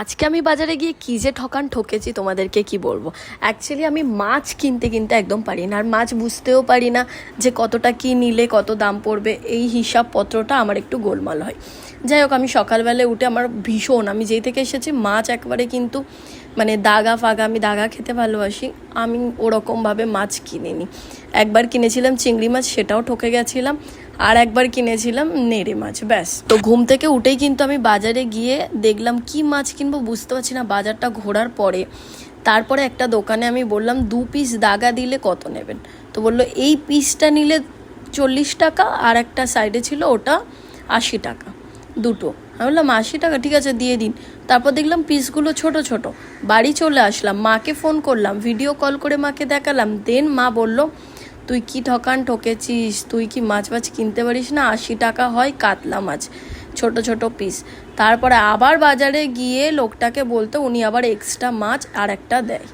আজকে আমি বাজারে গিয়ে কী যে ঠকেছি তোমাদেরকে কি বলবো। অ্যাকচুয়ালি আমি মাছ কিনতে একদম পারি না, আর মাছ বুঝতেও পারি না যে কতটা কি নিলে কত দাম পড়বে, এই হিসাবপত্রটা আমার একটু গোলমাল হয়। যাই হোক, আমি সকালবেলায় উঠে আমার আমি যেই থেকে এসেছি মাছ একবারে কিন্তু মানে আমি দাগা খেতে ভালোবাসি, আমি ওরকমভাবে মাছ কিনিনি। একবার কিনেছিলাম চিংড়ি মাছ, সেটাও ঠকে গেছিলাম, আর একবার কিনেছিলাম নেড়ে মাছ, ব্যাস। তো ঘুম থেকে উঠেই কিন্তু আমি বাজারে গিয়ে দেখলাম কি মাছ কিনবো বুঝতে পারছি না। বাজারটা ঘোরার পরে তারপরে একটা দোকানে আমি বললাম 2 পিস দাগা দিলে কত নেবেন। তো বললো এই পিসটা নিলে 40 টাকা, আর একটা সাইডে ছিল ওটা 80 টাকা দুটো। আমি বললাম 80 টাকা, ঠিক আছে দিয়ে দিন। তারপর দেখলাম পিসগুলো ছোট ছোট। বাড়ি চলে আসলাম, মাকে ফোন করলাম, ভিডিও কল করে মাকে দেখালাম। দেন মা বলল, তুই কি ঠকেছিস, তুই কি মাছ কিনতে পারিস না? 80 টাকা হয় কাতলা মাছ, ছোট ছোট পিস। তারপরে আবার বাজারে গিয়ে লোকটাকে বলতে উনি আবার এক্সট্রা মাছ আর একটা দেয়।